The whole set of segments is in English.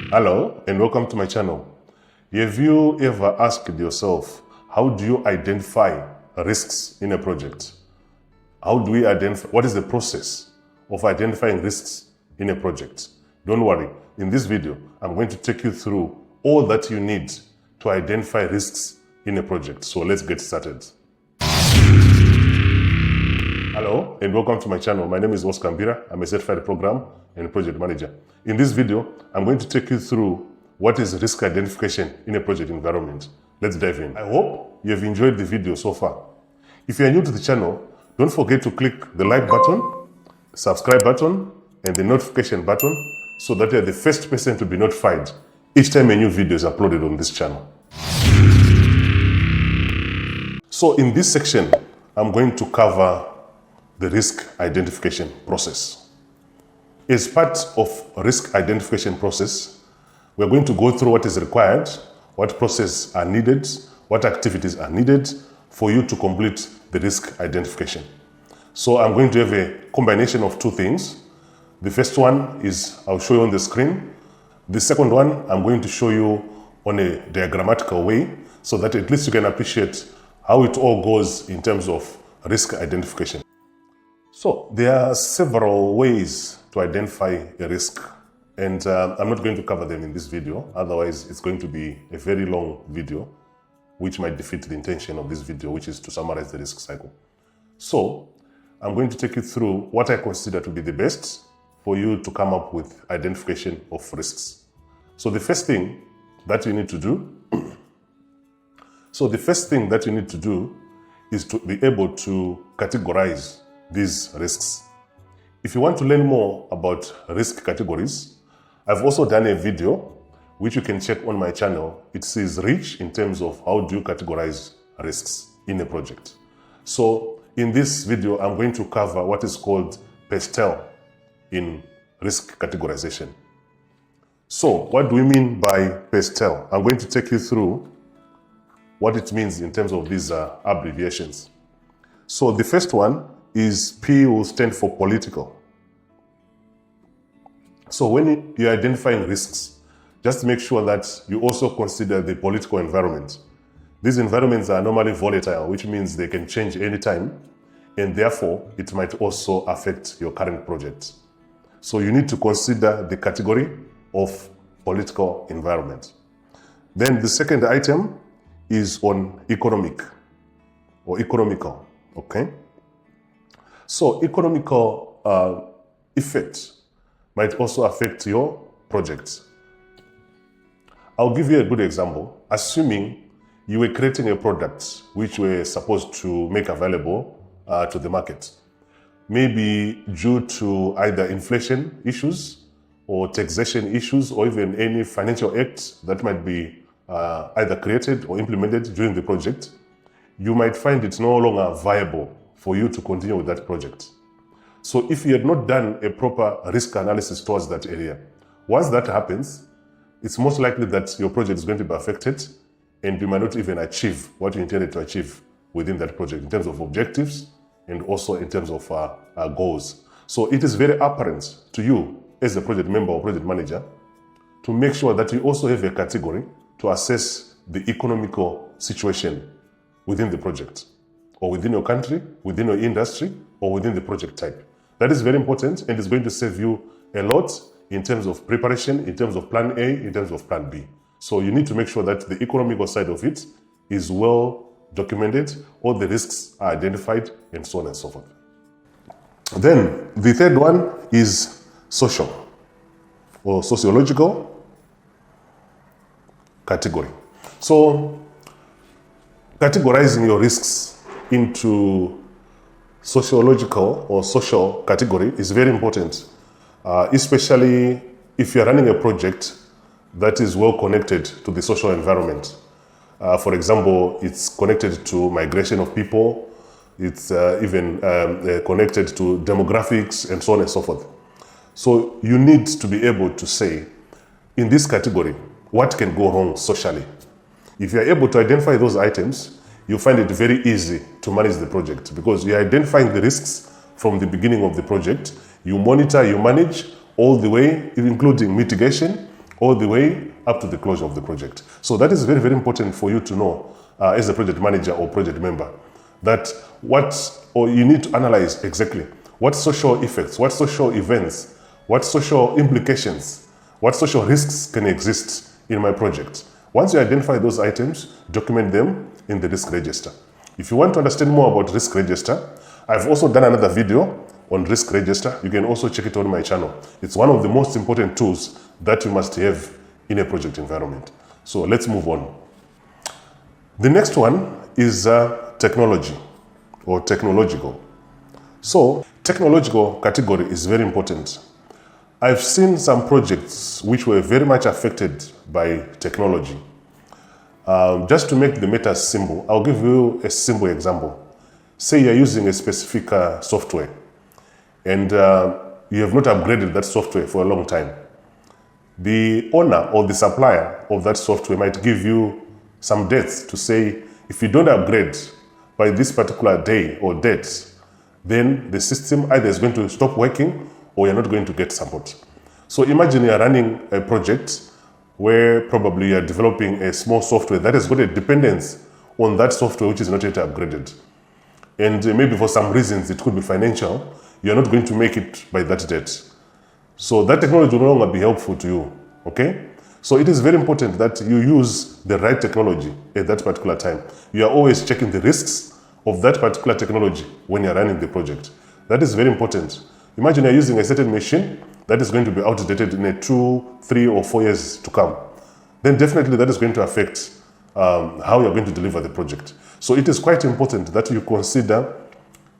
Hello and welcome to my channel. Have you ever asked yourself, how do you identify risks in a project? How do we identify, what is the process of identifying risks in a project? Don't worry, in this video, I'm going to take you through all that you need to identify risks in a project. So let's get started. Hello and welcome to my channel. My name is Oscar Mbira. I'm a certified program and project manager. In this video, I'm going to take you through what is risk identification in a project environment. Let's dive in. I hope you have enjoyed the video so far. If you are new to the channel, don't forget to click the like button, subscribe button, and the notification button so that you are the first person to be notified each time a new video is uploaded on this channel. So in this section, I'm going to cover the risk identification process. As part of risk identification process, we're going to go through what is required, what processes are needed, what activities are needed for you to complete the risk identification. So I'm going to have a combination of two things. The first one is I'll show you on the screen. The second one I'm going to show you on a diagrammatical way so that at least you can appreciate how it all goes in terms of risk identification. So there are several ways to identify a risk, and I'm not going to cover them in this video, otherwise it's going to be a very long video which might defeat the intention of this video, which is to summarize the risk cycle. So I'm going to take you through what I consider to be the best for you to come up with identification of risks. So the first thing that you need to do is to be able to categorize these risks. If you want to learn more about risk categories, I've also done a video which you can check on my channel. It says rich in terms of how do you categorize risks in a project. So in this video, I'm going to cover what is called PESTEL in risk categorization. So what do we mean by PESTEL? I'm going to take you through what it means in terms of these abbreviations. So the first one is P will stand for political. So when you're identifying risks, just make sure that you also consider the political environment. These environments are normally volatile, which means they can change anytime, and therefore it might also affect your current project. So you need to consider the category of political environment. Then the second item is on economic or economical, okay? So economical effect might also affect your project. I'll give you a good example. Assuming you were creating a product which were supposed to make available to the market, maybe due to either inflation issues or taxation issues or even any financial act that might be either created or implemented during the project, you might find it no longer viable for you to continue with that project. So if you had not done a proper risk analysis towards that area, once that happens, it's most likely that your project is going to be affected and you might not even achieve what you intended to achieve within that project in terms of objectives and also in terms of goals. So it is very apparent to you as a project member or project manager to make sure that you also have a category to assess the economical situation within the project, or within your country, within your industry, or within the project type. That is very important and it's going to save you a lot in terms of preparation, in terms of plan A, in terms of plan B. So you need to make sure that the economical side of it is well documented, all the risks are identified, and so on and so forth. Then the third one is social or sociological category. So categorizing your risks into sociological or social category is very important, especially if you're running a project that is well connected to the social environment. For example, it's connected to migration of people, it's even connected to demographics and so on and so forth. So you need to be able to say, in this category, what can go wrong socially? If you're able to identify those items, you find it very easy to manage the project because you're identifying the risks from the beginning of the project. You monitor, you manage all the way, including mitigation, all the way up to the closure of the project. So that is very, very important for you to know as a project manager or project member, that you need to analyze exactly what social effects, what social events, what social implications, what social risks can exist in my project. Once you identify those items, document them in the risk register. If you want to understand more about risk register, I've also done another video on risk register. You can also check it on my channel. It's one of the most important tools that you must have in a project environment. So let's move on. The next one is technology or technological. So technological category is very important. I've seen some projects which were very much affected by technology. Just to make the matter simple, I'll give you a simple example. Say you're using a specific software and you have not upgraded that software for a long time. The owner or the supplier of that software might give you some dates to say, if you don't upgrade by this particular day or date, then the system either is going to stop working or you're not going to get support. So imagine you're running a project where probably you're developing a small software that has got a dependence on that software which is not yet upgraded. And maybe for some reasons, it could be financial, you're not going to make it by that date. So that technology will no longer be helpful to you, okay? So it is very important that you use the right technology at that particular time. You are always checking the risks of that particular technology when you're running the project. That is very important. Imagine you're using a certain machine that is going to be outdated in 2, 3, or 4 years to come. Then definitely that is going to affect how you're going to deliver the project. So it is quite important that you consider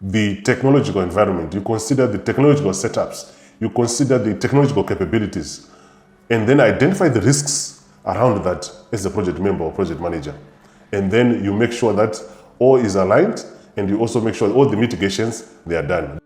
the technological environment, you consider the technological setups, you consider the technological capabilities, and then identify the risks around that as a project member or project manager. And then you make sure that all is aligned, and you also make sure that all the mitigations, they are done.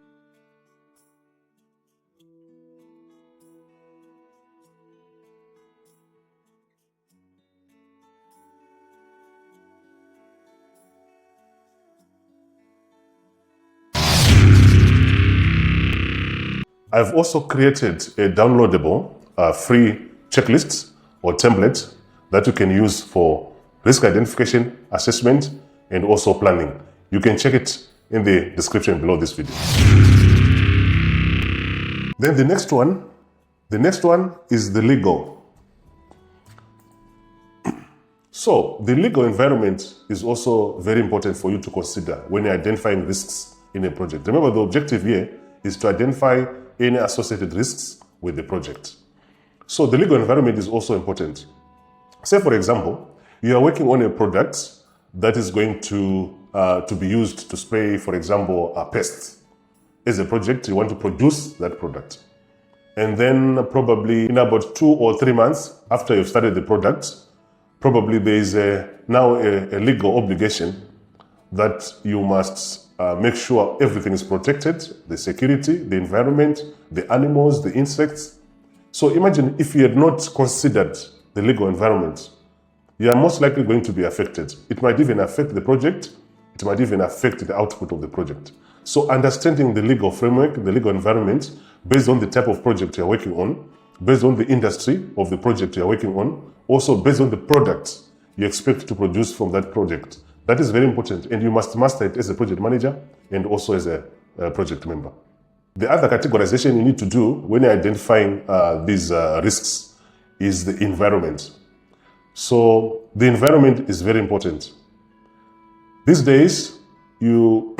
I've also created a downloadable free checklist or template that you can use for risk identification, assessment, and also planning. You can check it in the description below this video. Then the next one is the legal. So the legal environment is also very important for you to consider when you're identifying risks in a project. Remember, the objective here is to identify any associated risks with the project. So the legal environment is also important. Say, for example, you are working on a product that is going to be used to spray, for example, pests. As a project, you want to produce that product. And then probably in about 2 or 3 months after you've started the product, probably there is now a legal obligation that you must make sure everything is protected, the security, the environment, the animals, the insects. So imagine if you had not considered the legal environment, you are most likely going to be affected. It might even affect the project, it might even affect the output of the project. So understanding the legal framework, the legal environment, based on the type of project you're working on, based on the industry of the project you're working on, also based on the product you expect to produce from that project. That is very important, and you must master it as a project manager and also as a project member. The other categorization you need to do when you're identifying these risks is the environment. So the environment is very important. These days, the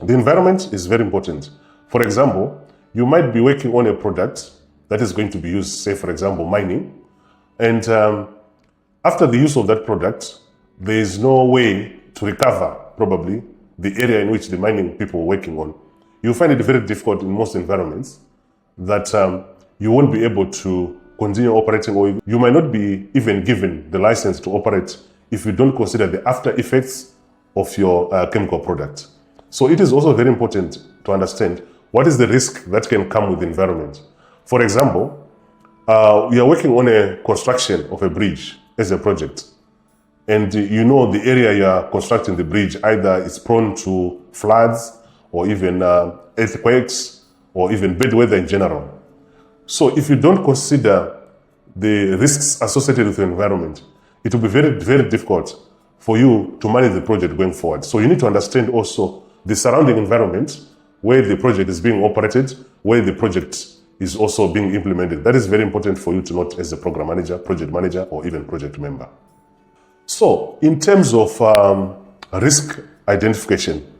environment is very important. For example, you might be working on a product that is going to be used, say, for example, mining, and after the use of that product, there is no way to recover, probably, the area in which the mining people were working on. You find it very difficult in most environments that you won't be able to continue operating, or you might not be even given the license to operate if you don't consider the after effects of your chemical product. So it is also very important to understand what is the risk that can come with the environment. For example, you are working on a construction of a bridge as a project, and you know the area you are constructing the bridge either is prone to floods or even earthquakes or even bad weather in general. So if you don't consider the risks associated with the environment, it will be very, very difficult for you to manage the project going forward. So you need to understand also the surrounding environment, where the project is being operated, where the project is also being implemented. That is very important for you to note as a program manager, project manager, or even project member. So in terms of risk identification,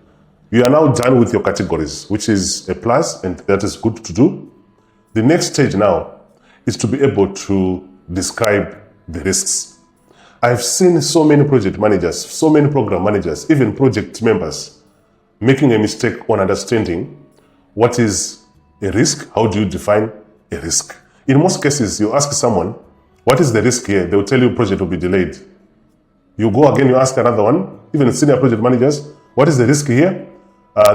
you are now done with your categories, which is a plus, and that is good to do. The next stage now is to be able to describe the risks. I've seen so many project managers, so many program managers, even project members making a mistake on understanding what is a risk. How do you define a risk? In most cases, you ask someone, what is the risk here? They will tell you project will be delayed. You go again, you ask another one, even senior project managers, what is the risk here?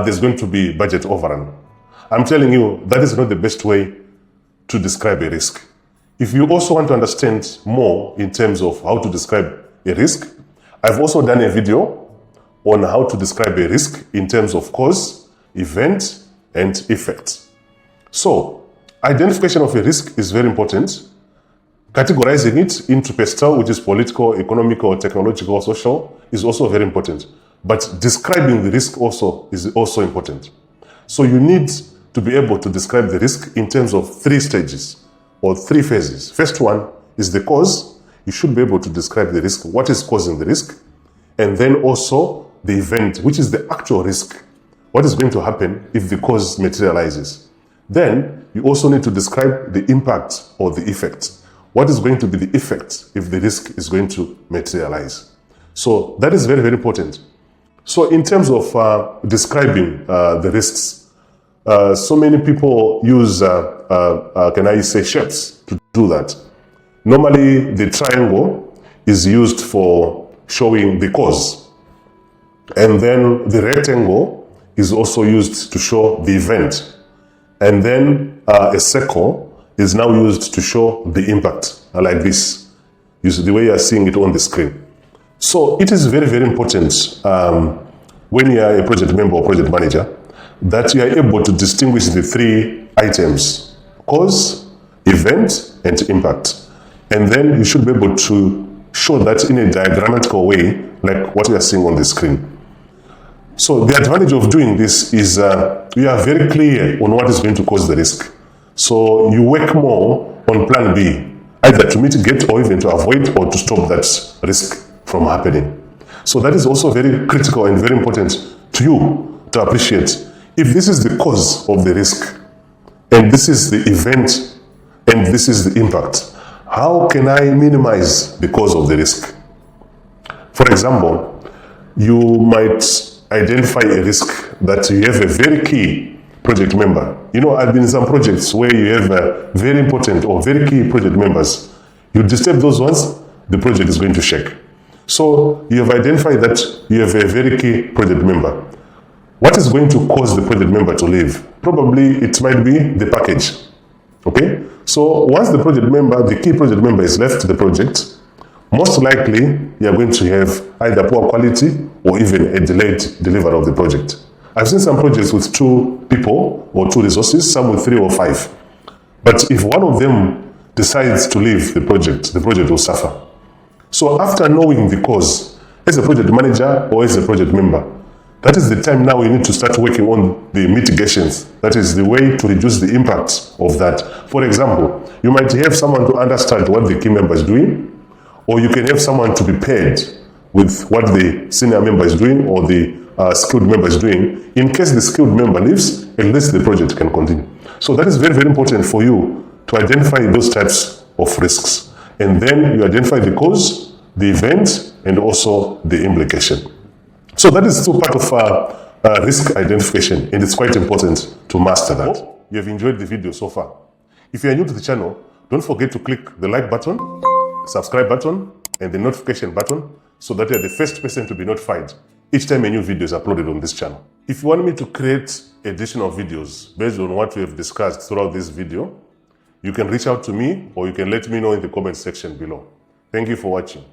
There's going to be budget overrun. I'm telling you, that is not the best way to describe a risk. If you also want to understand more in terms of how to describe a risk, I've also done a video on how to describe a risk in terms of cause, event, and effect. So, identification of a risk is very important. Categorizing it into PESTEL, which is political, economical, technological, social, is also very important. But describing the risk also is also important. So you need to be able to describe the risk in terms of 3 stages or 3 phases. First one is the cause. You should be able to describe the risk, what is causing the risk, and then also the event, which is the actual risk. What is going to happen if the cause materializes? Then you also need to describe the impact or the effect. What is going to be the effect if the risk is going to materialize? So that is very, very important. So in terms of describing the risks, so many people use, can I say, shapes to do that. Normally, the triangle is used for showing the cause. And then the rectangle is also used to show the event. And then a circle is now used to show the impact, like this. You see the way you are seeing it on the screen. So it is very, very important when you are a project member or project manager that you are able to distinguish the 3 items: cause, event, and impact. And then you should be able to show that in a diagrammatical way, like what you are seeing on the screen. So the advantage of doing this is you are very clear on what is going to cause the risk. So you work more on plan B, either to mitigate or even to avoid or to stop that risk from happening. So that is also very critical and very important to you to appreciate. If this is the cause of the risk, and this is the event, and this is the impact, how can I minimize the cause of the risk? For example, you might identify a risk that you have a very key project member. You know, I've been in some projects where you have very important or very key project members. You disturb those ones, the project is going to shake. So you have identified that you have a very key project member. What is going to cause the project member to leave? Probably it might be the package. Okay? So once the key project member is left the project, most likely you are going to have either poor quality or even a delayed delivery of the project. I've seen some projects with 2 people or 2 resources, some with 3 or 5. But if one of them decides to leave the project will suffer. So after knowing the cause, as a project manager or as a project member, that is the time now you need to start working on the mitigations. That is the way to reduce the impact of that. For example, you might have someone to understand what the key member is doing, or you can have someone to be paired with what the senior member is doing or the skilled member is doing. In case the skilled member leaves, at least the project can continue. So that is very, very important for you to identify those types of risks. And then you identify the cause, the event, and also the implication. So that is still part of risk identification, and it's quite important to master that. Hope you have enjoyed the video so far. If you are new to the channel, don't forget to click the like button, subscribe button, and the notification button so that you are the first person to be notified each time a new video is uploaded on this channel. If you want me to create additional videos based on what we have discussed throughout this video, you can reach out to me or you can let me know in the comment section below. Thank you for watching.